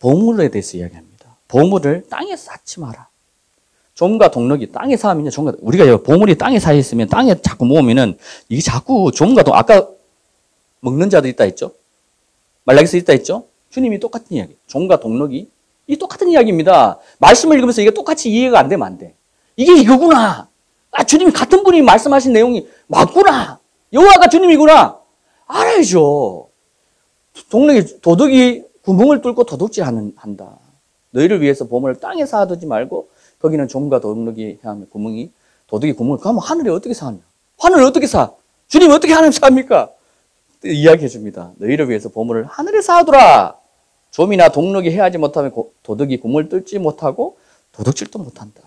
보물에 대해서 이야기합니다. 보물을 땅에 쌓지 마라. 좀과 동력이 땅에 쌓으면요. 우리가 보물이 땅에 쌓여 있으면 땅에 자꾸 모으면은 이게 자꾸 좀과 아까 먹는 자도 있다 했죠? 말라기서 있다 했죠? 주님이 똑같은 이야기. 좀과 동력이 이 똑같은 이야기입니다. 말씀을 읽으면서 이게 똑같이 이해가 안 되면 안 돼. 이게 이거구나. 아, 주님이 같은 분이 말씀하신 내용이 맞구나. 여호와가 주님이구나. 알아야죠. 도둑이 구멍을 뚫고 도둑질 한다. 너희를 위해서 보물을 땅에 쌓아두지 말고 거기는 좀과 도둑이 향하면 도둑이 구멍을 그러면 하늘에 어떻게 사냐? 하늘을 어떻게 사? 주님이 어떻게 하나님 삽니까? 이야기해 줍니다. 너희를 위해서 보물을 하늘에 쌓아두라. 좀이나 동력이 해하지 못하면 도둑이 구멍을 뚫지 못하고 도둑질도 못한다.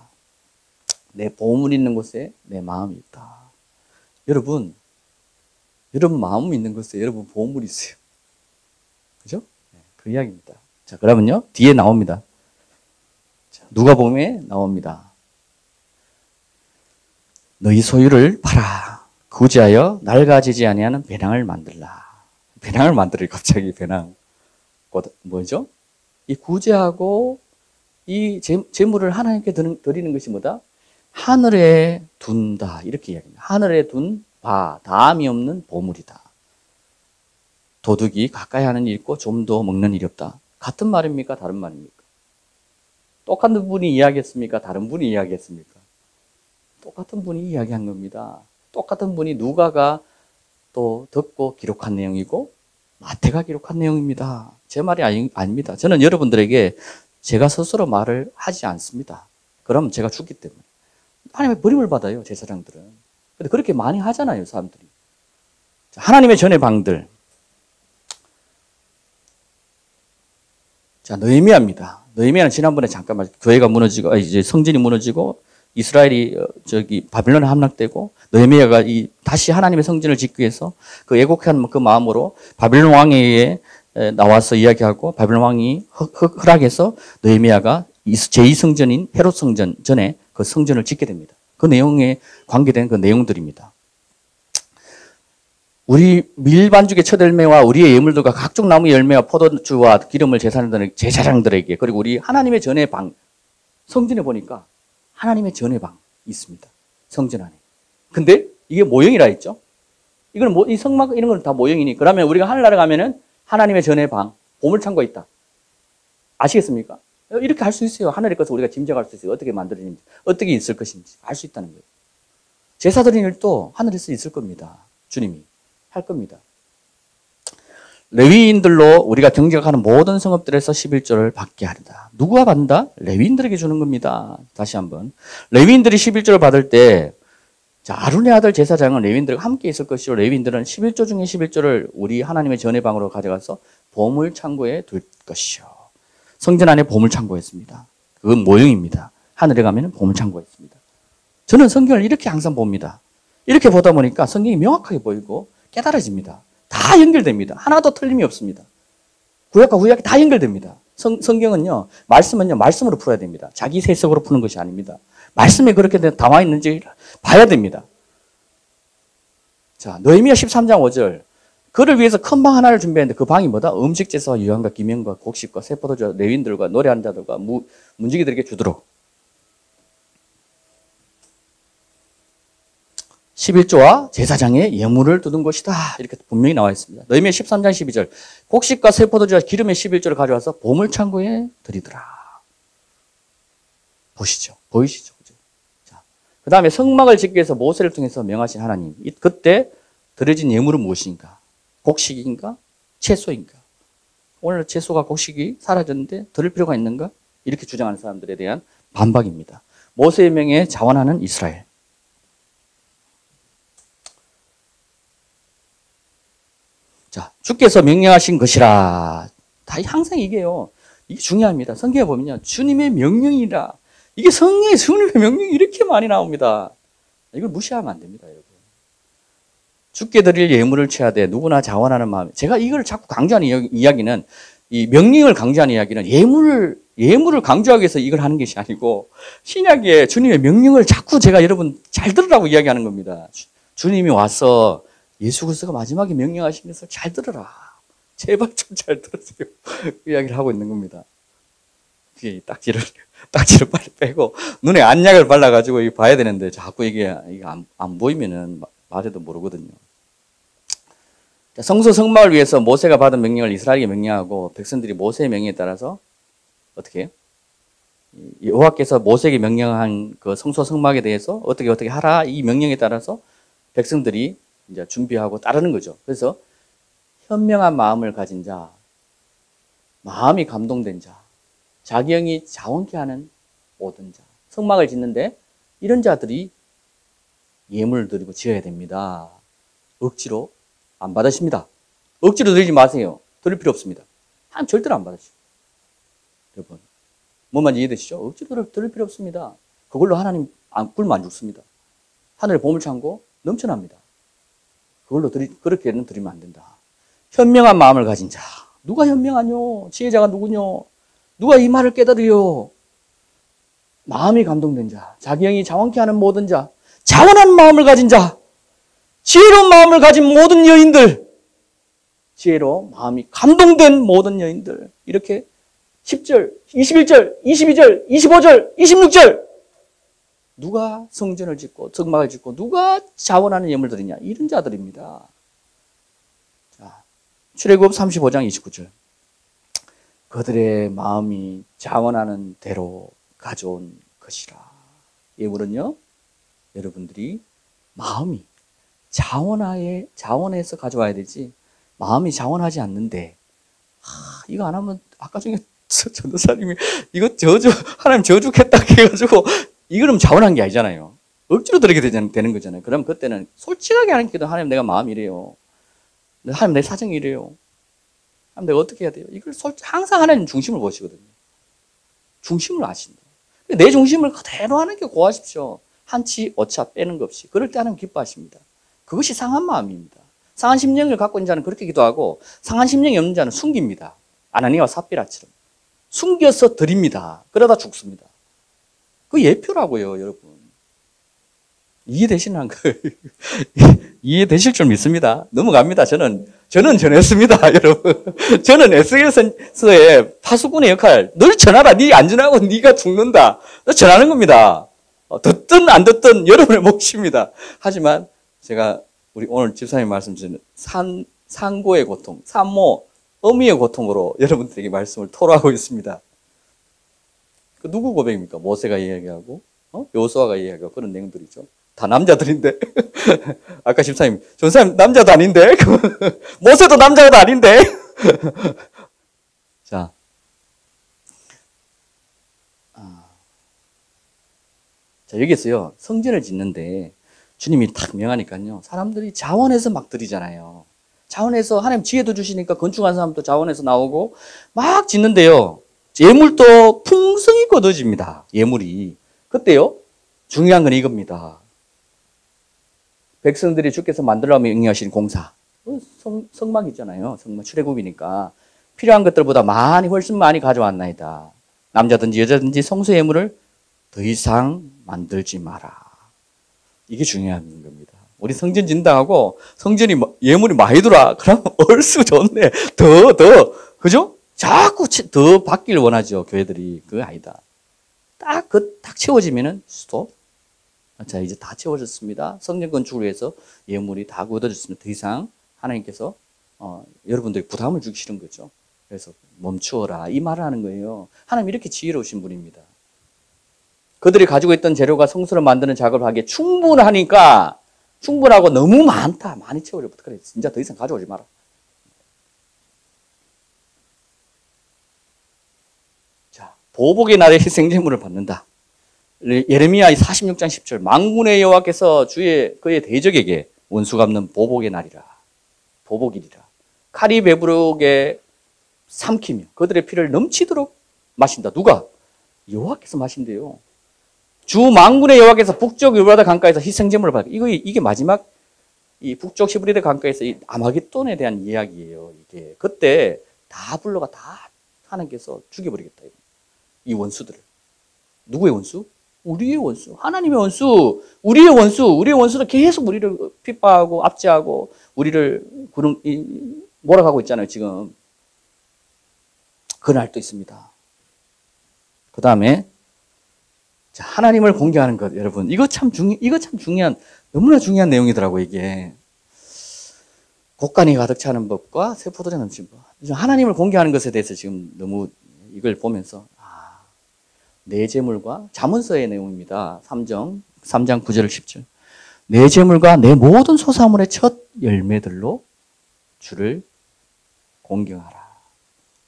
내 보물 있는 곳에 내 마음이 있다. 여러분 마음 있는 곳에 여러분 보물이 있어요. 그죠? 그 이야기입니다. 자, 그러면요 뒤에 나옵니다. 자, 누가복음에 나옵니다. 너희 소유를 팔아 구제하여 낡아지지 아니하는 배낭을 만들라. 배낭을 만들어요. 갑자기 배낭. 뭐죠? 이 구제하고 이 재물을 하나님께 드리는 것이 뭐다? 하늘에 둔다. 이렇게 이야기합니다. 하늘에 둔 다함이 없는 보물이다. 도둑이 가까이 하는 일 있고 좀도 먹는 일이 없다. 같은 말입니까? 다른 말입니까? 똑같은 분이 이야기했습니까? 다른 분이 이야기했습니까? 똑같은 분이 이야기한 겁니다. 똑같은 분이 누가가 또 듣고 기록한 내용이고 마태가 기록한 내용입니다. 제 말이 아닙니다. 저는 여러분들에게 제가 스스로 말을 하지 않습니다. 그럼 제가 죽기 때문에. 하나님의 버림을 받아요, 제사장들은. 근데 그렇게 많이 하잖아요, 사람들이. 하나님의 전의 방들. 자, 느헤미야입니다. 느헤미야는 지난번에 잠깐 교회가 무너지고, 이제 성전이 무너지고, 이스라엘이 바빌론에 함락되고, 느헤미야가 다시 하나님의 성전을 짓기 위해서 그 애곡한 그 마음으로 바빌론 왕에 의해 나와서 이야기하고, 바빌론 왕이 허락해서 느헤미야가 제2성전인 헤롯 성전 전에 그 성전을 짓게 됩니다. 그 내용에 관계된 그 내용들입니다. 우리 밀반죽의 첫 열매와 우리의 예물들과 각종 나무 열매와 포도주와 기름을 제사장들에게 그리고 우리 하나님의 전의 방 성전에 보니까 하나님의 전의 방이 있습니다. 성전 안에. 근데 이게 모형이라 했죠. 이건 이 성막 이런 건 다 모형이니 그러면 우리가 하늘나라 가면은 하나님의 전의 방 보물창고가 있다. 아시겠습니까? 이렇게 할 수 있어요. 하늘의 것을 우리가 짐작할 수 있어요. 어떻게 만들어지는지, 어떻게 있을 것인지 알 수 있다는 거예요. 제사 드리는 일도 하늘에서 있을 겁니다. 주님이 할 겁니다. 레위인들로 우리가 경작하는 모든 성읍들에서 11조를 받게 하리다. 누구가 받는다? 레위인들에게 주는 겁니다. 다시 한번. 레위인들이 11조를 받을 때 자, 아론의 아들 제사장은 레위인들과 함께 있을 것이요 레위인들은 11조 중에 11조를 우리 하나님의 전의 방으로 가져가서 보물 창고에 둘 것이요. 성전 안에 보물 창고가 있습니다. 그건 모형입니다. 하늘에 가면 보물 창고가 있습니다. 저는 성경을 이렇게 항상 봅니다. 이렇게 보다 보니까 성경이 명확하게 보이고 깨달아집니다. 다 연결됩니다. 하나도 틀림이 없습니다. 구약과 구약이 다 연결됩니다. 성경은요, 말씀은요, 말씀으로 풀어야 됩니다. 자기 세석으로 푸는 것이 아닙니다. 말씀에 그렇게 담아 있는지 봐야 됩니다. 자, 느헤미야 13장 5절. 그를 위해서 큰 방 하나를 준비했는데 그 방이 뭐다? 음식 제사와 유향과 기명과 곡식과 세포도주와 레위인들과 노래하는 자들과 문지기들에게 주도록. 11조와 제사장의 예물을 두는 것이다. 이렇게 분명히 나와 있습니다. 느헤미야 13장 12절. 곡식과 세포도주와 기름의 11조를 가져와서 보물창고에 드리더라. 보시죠. 보이시죠? 그죠? 자, 그 다음에 성막을 짓기 위해서 모세를 통해서 명하신 하나님. 그때 드려진 예물은 무엇인가? 곡식인가? 채소인가? 오늘 채소가 곡식이 사라졌는데 드릴 필요가 있는가? 이렇게 주장하는 사람들에 대한 반박입니다. 모세의 명에 자원하는 이스라엘. 자, 주께서 명령하신 것이라. 다 항상 이게요. 이게 중요합니다. 성경에 보면요. 주님의 명령이라. 이게 성경에 주님의 명령이 이렇게 많이 나옵니다. 이걸 무시하면 안 됩니다, 여러분. 주께 드릴 예물을 취하되 누구나 자원하는 마음에. 제가 이걸 자꾸 강조하는 이야기는 이 명령을 강조하는 이야기는 예물을 강조하기 위해서 이걸 하는 것이 아니고 신약에 주님의 명령을 자꾸 제가 여러분 잘 들으라고 이야기하는 겁니다. 주님이 와서 예수 그리스도가 마지막에 명령하신 것을 잘 들으라. 제발 좀 잘 들으세요. 그 이야기를 하고 있는 겁니다. 그게 딱지를 빨리 빼고 눈에 안약을 발라가지고 이거 봐야 되는데 자꾸 이게 안 보이면은 말해도 모르거든요. 성소 성막을 위해서 모세가 받은 명령을 이스라엘에게 명령하고 백성들이 모세의 명령에 따라서 어떻게 해요? 여호와께서 모세에게 명령한 그 성소 성막에 대해서 어떻게 하라 이 명령에 따라서 백성들이 이제 준비하고 따르는 거죠. 그래서 현명한 마음을 가진 자, 마음이 감동된 자, 자기 영이 자원케 하는 모든 자, 성막을 짓는데 이런 자들이 예물을 드리고 지어야 됩니다. 억지로 안 받으십니다. 억지로 드리지 마세요. 드릴 필요 없습니다. 하나님 절대로 안 받으시죠. 여러분, 뭔 말인지 이해되시죠? 억지로 드릴 필요 없습니다. 그걸로 하나님 굶어 안 죽습니다. 하늘의 보물창고 넘쳐납니다. 그걸로 그렇게는 드리면 안 된다. 현명한 마음을 가진 자. 누가 현명하뇨? 지혜자가 누구뇨? 누가 이 말을 깨달으요? 마음이 감동된 자, 자기 영이 자원케 하는 모든 자, 자원한 마음을 가진 자, 지혜로운 마음을 가진 모든 여인들, 지혜로 마음이 감동된 모든 여인들, 이렇게 10절, 21절, 22절, 25절, 26절 누가 성전을 짓고 성막을 짓고 누가 자원하는 예물을 드리냐? 이런 자들입니다. 자, 출애굽 35장 29절 그들의 마음이 자원하는 대로 가져온 것이라. 예물은요, 여러분들이 마음이 자원해서 가져와야 되지, 마음이 자원하지 않는데, 이거 안 하면, 아까 중에 전도사님이, 이거 하나님 저주겠다 해가지고, 이거는 자원한 게 아니잖아요. 억지로 드리게 되는 거잖아요. 그럼 그때는 솔직하게 하는 기도, 하나님 내가 마음이 이래요. 하나님 내 사정이 이래요. 하나님 내가 어떻게 해야 돼요? 이걸 항상 하나님 중심을 보시거든요. 중심을 아신다. 내 중심을 그대로 하는 게 고하십시오. 한치 오차 빼는 것 없이. 그럴 때 하나님 기뻐하십니다. 그것이 상한 마음입니다. 상한 심령을 갖고 있는 자는 그렇게 기도하고, 상한 심령이 없는 자는 숨깁니다. 아나니아와 삽비라처럼 숨겨서 드립니다. 그러다 죽습니다. 그 예표라고요, 여러분. 이해되시는 거예요? 이해되실 줄 믿습니다. 넘어갑니다. 저는 전했습니다, 여러분. 저는 SNS에 파수꾼의 역할, 늘 전하라. 네 안 전하고 네가 죽는다. 전하는 겁니다. 듣든 안 듣든 여러분의 몫입니다. 하지만 제가 우리 오늘 집사님 말씀 주신 산고의 고통, 산모, 어미의 고통으로 여러분들에게 말씀을 토로하고 있습니다. 그 누구 고백입니까? 모세가 이야기하고 여호수아가 이야기하고 그런 내용들이죠. 다 남자들인데. 아까 집사님, 전사님 남자도 아닌데. 모세도 남자도 아닌데. 자, 여기서요, 성전을 짓는데 주님이 딱 명하니까요, 사람들이 자원해서 막 드리잖아요. 자원해서 하나님 지혜도 주시니까 건축한 사람도 자원해서 나오고 막 짓는데요, 예물도 풍성히 거둬집니다. 예물이. 그때요, 중요한 건 이겁니다. 백성들이 주께서 만들라고 명령하신 공사, 성막 있잖아요. 성막 출애굽이니까 필요한 것들보다 훨씬 많이 가져왔나이다. 남자든지 여자든지 성소 예물을 더 이상 만들지 마라. 이게 중요한 겁니다. 우리 성전 진다하고 성전이 예물이 많이 들어와. 그러면 얼쑤 좋네. 그죠? 자꾸 더 받기를 원하죠, 교회들이. 그거 아니다. 딱 채워지면은 스톱. 자, 이제 다 채워졌습니다. 성전 건축을 위해서 예물이 다 굳어졌습니다. 더 이상 하나님께서 여러분들이 부담을 주기 싫은 거죠. 그래서 멈추어라, 이 말을 하는 거예요. 하나님 이렇게 지혜로우신 분입니다. 그들이 가지고 있던 재료가 성소를 만드는 작업을 하기에 충분하고 너무 많다. 많이 채우려고 그래. 진짜 더 이상 가져오지 마라. 자, 보복의 날에 희생제물을 받는다. 예레미야 46장 10절 만군의 여호와께서 그의 대적에게 원수 갚는 보복의 날이라. 보복일이라. 칼이 배부르게 삼키며 그들의 피를 넘치도록 마신다. 누가? 여호와께서 마신대요. 주 만군의 여호와께서 북쪽 유브라데 강가에서 희생제물을 받고, 이게 마지막 이 북쪽 히브리데 강가에서 이 아마겟돈에 대한 이야기예요. 이게 그때 다 불러가 다 하나님께서 죽여버리겠다. 이 원수들을. 누구의 원수? 우리의 원수. 하나님의 원수. 우리의 원수도 계속 우리를 핍박하고 압제하고 우리를 몰아가고 있잖아요, 지금. 그날도 있습니다. 그 다음에 하나님을 공개하는 것, 여러분. 이거 참 중요한, 너무나 중요한 내용이더라고, 이게. 곡간이 가득 차는 법과 세포들에 넘친 법. 하나님을 공개하는 것에 대해서 지금 너무 이걸 보면서, 내 재물과 잠언서의 내용입니다. 3장 9절 10절. 내 재물과 내 모든 소사물의 첫 열매들로 주를 공경하라.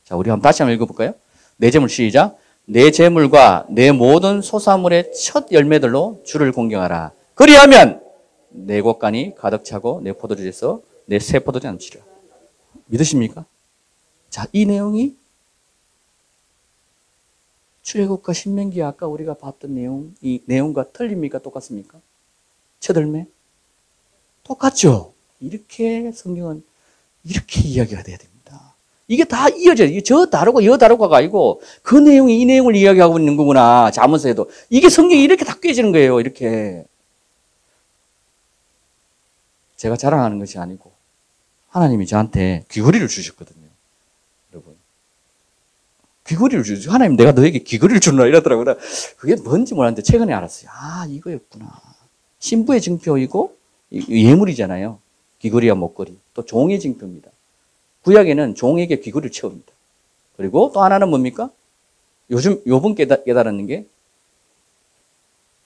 자, 우리 한번 다시 한번 읽어볼까요? 내 재물 시작. 내 재물과 내 모든 소사물의 첫 열매들로 주를 공경하라. 그리하면 내 곳간이 가득 차고 내 포도주에서 내 새 포도주 넘치리라. 믿으십니까? 자, 이 내용이 출애굽과 신명기 아까 우리가 봤던 내용, 이 내용과 틀립니까? 똑같습니까? 첫 열매? 똑같죠? 이렇게 성경은 이렇게 이야기가 돼야 됩니다. 이게 다 이어져요. 저 다르고 여 다르고가 아니고 그 내용이 이 내용을 이야기하고 있는 거구나. 잠언서에도. 이게 성경이 이렇게 다 꿰지는 거예요. 이렇게. 제가 자랑하는 것이 아니고 하나님이 저한테 귀걸이를 주셨거든요. 여러분. 귀걸이를 주셨어요. 하나님 내가 너에게 귀걸이를 주나 이러더라고요. 그게 뭔지 몰랐는데 최근에 알았어요. 아, 이거였구나. 신부의 증표이고 예물이잖아요. 귀걸이와 목걸이. 또 종의 증표입니다. 구약에는 종에게 귀걸이를 채웁니다. 그리고 또 하나는 뭡니까? 요번 깨달았는 게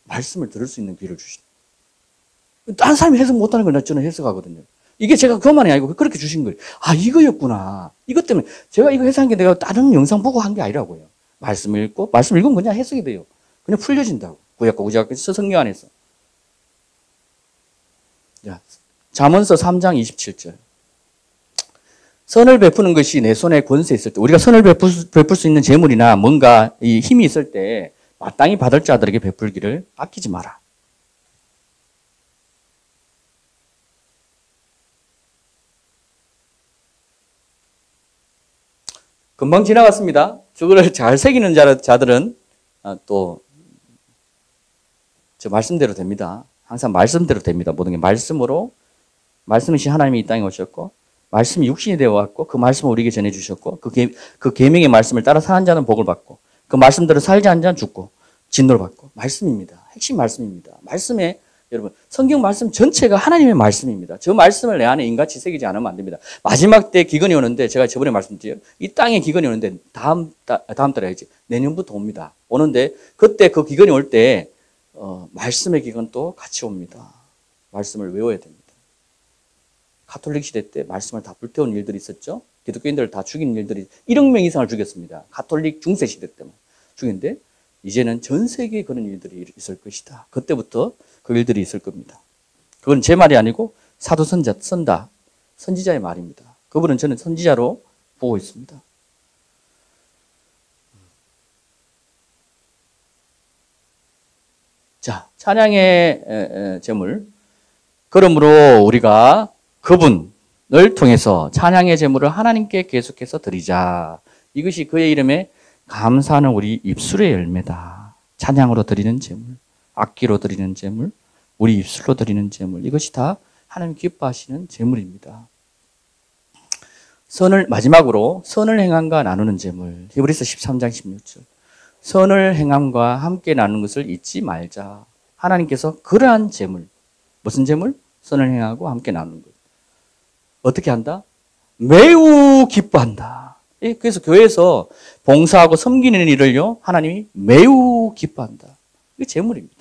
말씀을 들을 수 있는 귀를 주신. 다른 사람이 해석 못하는 걸 저는 해석하거든요. 이게 제가 그것만이 아니고 그렇게 주신 거예요. 아, 이거였구나. 이것 때문에 제가 이거 해석한 게 내가 다른 영상 보고 한 게 아니라고요. 말씀 읽으면 그냥 해석이 돼요. 그냥 풀려진다고. 구약과 구약에서 성경 안에서. 자, 잠언서 3장 27절. 선을 베푸는 것이 내 손에 권세 있을 때, 우리가 선을 베풀 수 있는 재물이나 뭔가 이 힘이 있을 때 마땅히 받을 자들에게 베풀기를 아끼지 마라. 금방 지나갔습니다. 저거를 잘 새기는 자들은 또 저 말씀대로 됩니다. 항상 말씀대로 됩니다. 모든 게 말씀으로, 말씀이신 하나님이 이 땅에 오셨고 말씀이 육신이 되어 왔고 그 말씀을 우리에게 전해주셨고 그 계명의 말씀을 따라 사는 자는 복을 받고 그 말씀대로 살지 않는 자는 죽고 진노를 받고. 말씀입니다. 핵심 말씀입니다. 말씀에 여러분 성경 말씀 전체가 하나님의 말씀입니다. 저 말씀을 내 안에 인같이 새기지 않으면 안 됩니다. 마지막 때 기근이 오는데 제가 저번에 말씀드렸죠. 이 땅에 기근이 오는데 다음 달에 해야지. 내년부터 옵니다. 오는데 그때 그 기근이 올 때 말씀의 기근도 같이 옵니다. 말씀을 외워야 됩니다. 가톨릭 시대 때 말씀을 다 불태운 일들이 있었죠. 기독교인들을 다 죽인 일들이 1억 명 이상을 죽였습니다. 가톨릭 중세 시대 때만 죽였는데 이제는 전 세계에 그런 일들이 있을 것이다. 그때부터 그 일들이 있을 겁니다. 그건 제 말이 아니고 사도 선지자의 말입니다. 그분은 저는 선지자로 보고 있습니다. 자, 찬양의 제물. 그러므로 우리가 그분을 통해서 찬양의 제물을 하나님께 계속해서 드리자. 이것이 그의 이름에 감사하는 우리 입술의 열매다. 찬양으로 드리는 제물, 악기로 드리는 제물, 우리 입술로 드리는 제물. 이것이 다 하나님 기뻐하시는 제물입니다. 마지막으로 선을 행함과 나누는 제물. 히브리서 13장 16절. 선을 행함과 함께 나누는 것을 잊지 말자. 하나님께서 그러한 제물, 무슨 제물? 선을 행하고 함께 나누는 것. 어떻게 한다? 매우 기뻐한다. 그래서 교회에서 봉사하고 섬기는 일을요, 하나님이 매우 기뻐한다. 이게 제물입니다.